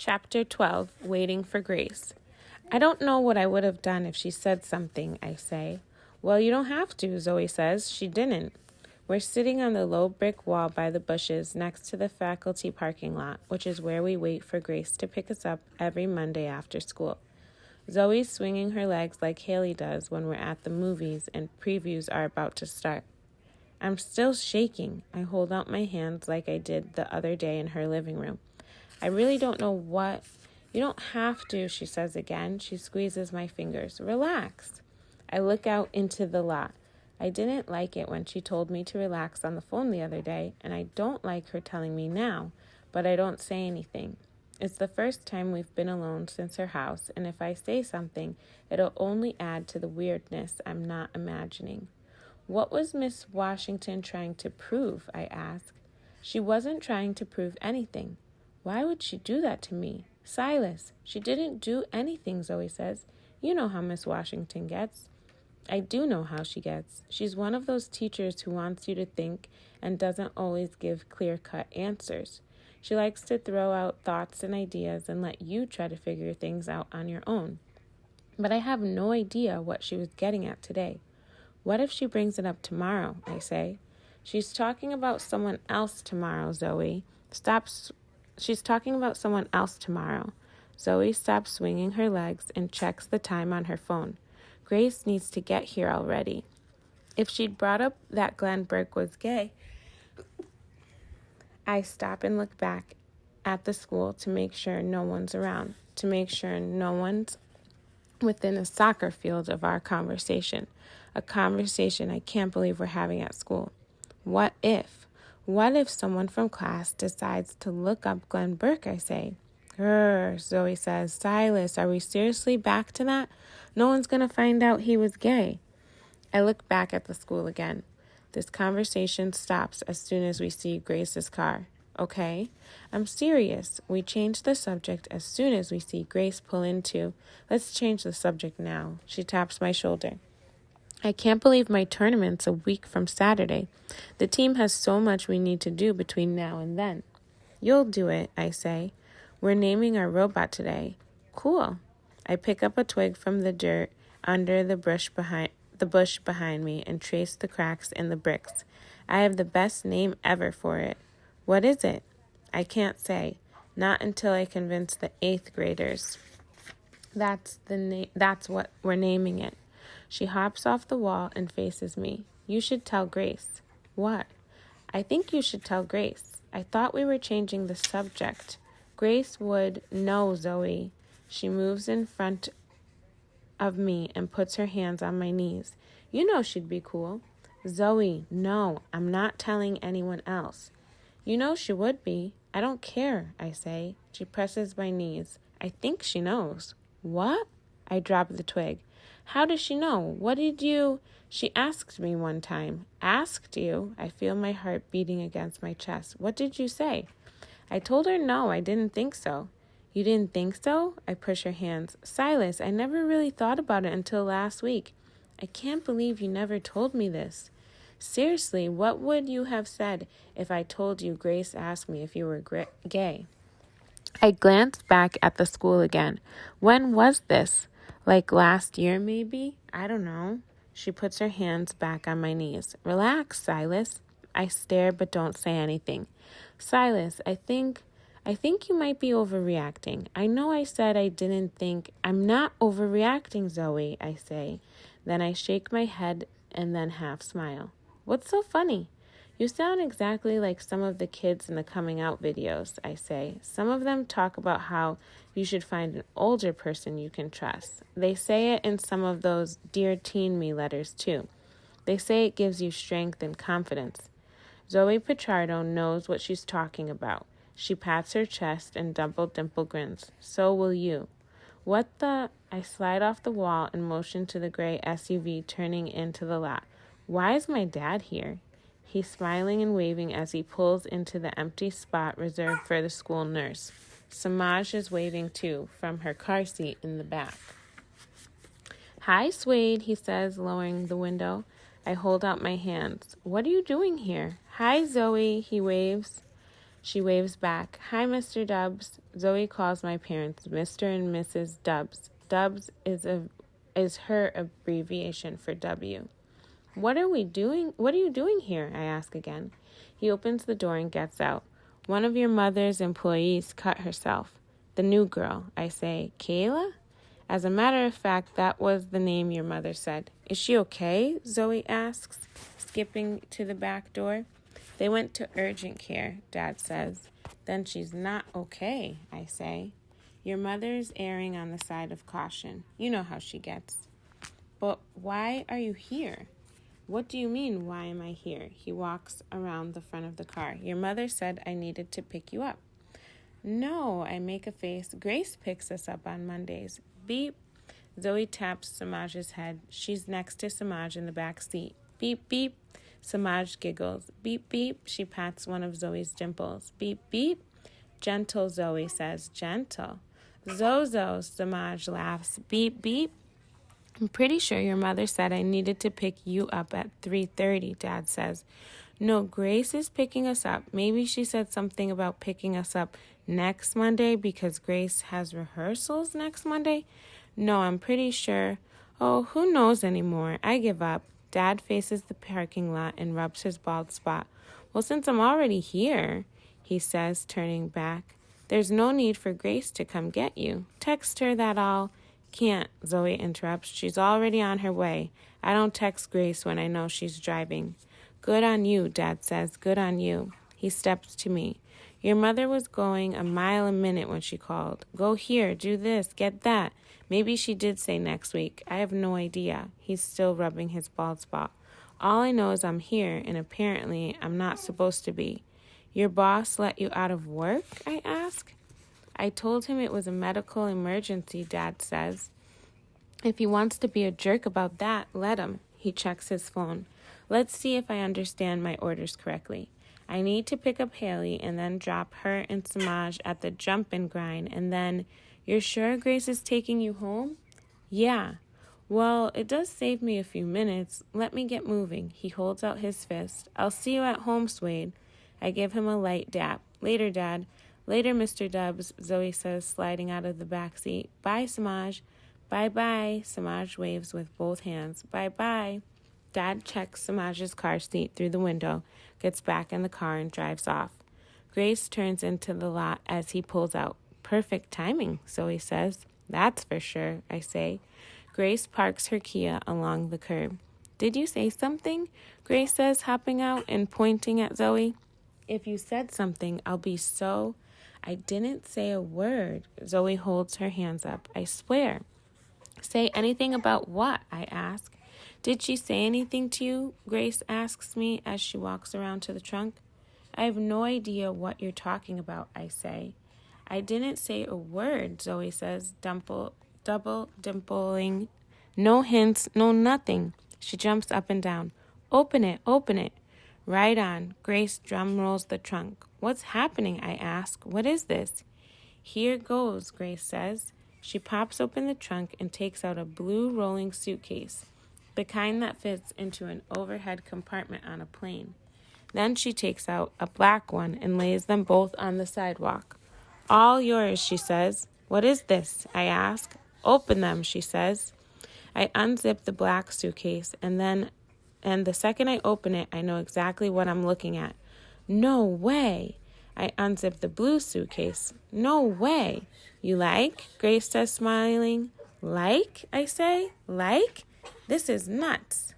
Chapter 12, Waiting for Grace. I don't know what I would have done if she said something, I say. Well, you don't have to, Zoe says. She didn't. We're sitting on the low brick wall by the bushes next to the faculty parking lot, which is where we wait for Grace to pick us up every Monday after school. Zoe's swinging her legs like Haley does when we're at the movies and previews are about to start. I'm still shaking. I hold out my hands like I did the other day in her living room. I really don't know what. You don't have to, she says again. She squeezes my fingers. Relax. I look out into the lot. I didn't like it when she told me to relax on the phone the other day, and I don't like her telling me now, but I don't say anything. It's the first time we've been alone since her house, and if I say something, it'll only add to the weirdness I'm not imagining. What was Miss Washington trying to prove, I ask. She wasn't trying to prove anything. Why would she do that to me? Silas, she didn't do anything, Zoe says. You know how Miss Washington gets. I do know how she gets. She's one of those teachers who wants you to think and doesn't always give clear-cut answers. She likes to throw out thoughts and ideas and let you try to figure things out on your own. But I have no idea what she was getting at today. What if she brings it up tomorrow, I say. She's talking about someone else tomorrow, Zoe. She's talking about someone else tomorrow. Zoe stops swinging her legs and checks the time on her phone. Grace needs to get here already. If she'd brought up that Glenn Burke was gay, I stop and look back at the school to make sure no one's around, to make sure no one's within a soccer field of our conversation, a conversation I can't believe we're having at school. What if? What if someone from class decides to look up Glenn Burke, I say. Zoe says. Silas, are we seriously back to that? No one's going to find out he was gay. I look back at the school again. This conversation stops as soon as we see Grace's car. Okay? I'm serious. We change the subject as soon as we see Grace pull into. Let's change the subject now. She taps my shoulder. I can't believe my tournament's a week from Saturday. The team has so much we need to do between now and then. You'll do it, I say. We're naming our robot today. Cool. I pick up a twig from the dirt under the bush behind me and trace the cracks in the bricks. I have the best name ever for it. What is it? I can't say. Not until I convince the 8th graders. That's what we're naming it. She hops off the wall and faces me. You should tell Grace. What? I think you should tell Grace. I thought we were changing the subject. Grace would know, Zoe. She moves in front of me and puts her hands on my knees. You know she'd be cool. Zoe, no, I'm not telling anyone else. You know she would be. I don't care, I say. She presses my knees. I think she knows. What? I drop the twig. How does she know? What did you... She asked me one time. Asked you? I feel my heart beating against my chest. What did you say? I told her no, I didn't think so. You didn't think so? I push her hands. Silas, I never really thought about it until last week. I can't believe you never told me this. Seriously, what would you have said if I told you Grace asked me if you were gay? I glanced back at the school again. When was this? Like last year, maybe? I don't know. She puts her hands back on my knees. Relax, Silas. I stare but don't say anything. Silas, I think you might be overreacting. I know I said I didn't think. I'm not overreacting, Zoe, I say. Then I shake my head and then half smile. What's so funny? You sound exactly like some of the kids in the coming out videos, I say. Some of them talk about how you should find an older person you can trust. They say it in some of those Dear Teen Me letters, too. They say it gives you strength and confidence. Zoe Pichardo knows what she's talking about. She pats her chest and dimple grins. So will you. What the... I slide off the wall and motion to the gray SUV turning into the lot. Why is my dad here? He's smiling and waving as he pulls into the empty spot reserved for the school nurse. Samaj is waving too, from her car seat in the back. Hi, Suede, he says, lowering the window. I hold out my hands. What are you doing here? Hi, Zoe, he waves. She waves back. Hi, Mr. Dubs. Zoe calls my parents Mr. and Mrs. Dubs. Dubs is her abbreviation for W. What are you doing here? I ask again. He opens the door and gets out. One of your mother's employees cut herself. The new girl, I say. Kayla? As a matter of fact, that was the name your mother said. Is she okay? Zoe asks, skipping to the back door. They went to urgent care, Dad says. Then she's not okay, I say. Your mother's erring on the side of caution. You know how she gets. But why are you here? What do you mean, why am I here? He walks around the front of the car. Your mother said I needed to pick you up. No, I make a face. Grace picks us up on Mondays. Beep. Zoe taps Samaj's head. She's next to Samaj in the back seat. Beep, beep. Samaj giggles. Beep, beep. She pats one of Zoe's dimples. Beep, beep. Gentle, Zoe says. Gentle. Zozo, Samaj laughs. Beep, beep. I'm pretty sure your mother said I needed to pick you up at 3:30, Dad says. No, Grace is picking us up. Maybe she said something about picking us up next Monday because Grace has rehearsals next Monday. No, I'm pretty sure. Oh, who knows anymore? I give up. Dad faces the parking lot and rubs his bald spot. Well, since I'm already here, he says, turning back, there's no need for Grace to come get you. Text her that I'll... Can't, Zoe interrupts. She's already on her way. I don't text Grace when I know she's driving. Good on you, Dad says. Good on you. He steps to me. Your mother was going a mile a minute when she called. Go here, do this, get that. Maybe she did say next week. I have no idea. He's still rubbing his bald spot. All I know is I'm here, and apparently I'm not supposed to be. Your boss let you out of work? I ask. I told him it was a medical emergency, Dad says. If he wants to be a jerk about that, let him. He checks his phone. Let's see if I understand my orders correctly. I need to pick up Haley and then drop her and Samaj at the jump and grind, and then, you're sure Grace is taking you home? Yeah. Well, it does save me a few minutes. Let me get moving. He holds out his fist. I'll see you at home, Swade. I give him a light dap. Later, Dad. Later, Mr. Dubs, Zoe says, sliding out of the back seat. Bye, Samaj. Bye-bye. Samaj waves with both hands. Bye-bye. Dad checks Samaj's car seat through the window, gets back in the car, and drives off. Grace turns into the lot as he pulls out. Perfect timing, Zoe says. That's for sure, I say. Grace parks her Kia along the curb. Did you say something? Grace says, hopping out and pointing at Zoe. If you said something, I'll be so... I didn't say a word. Zoe holds her hands up. I swear. Say anything about what? I ask. Did she say anything to you? Grace asks me as she walks around to the trunk. I have no idea what you're talking about, I say. I didn't say a word, Zoe says, double dimpling. No hints, no nothing. She jumps up and down. Open it, open it. Right on. Grace drum rolls the trunk. What's happening? I ask. What is this? Here goes, Grace says. She pops open the trunk and takes out a blue rolling suitcase, the kind that fits into an overhead compartment on a plane. Then she takes out a black one and lays them both on the sidewalk. All yours, she says. What is this? I ask. Open them, she says. I unzip the black suitcase, and the second I open it, I know exactly what I'm looking at. No way. I unzip the blue suitcase. No way. You like? Grace says, smiling. Like? I say. Like? This is nuts.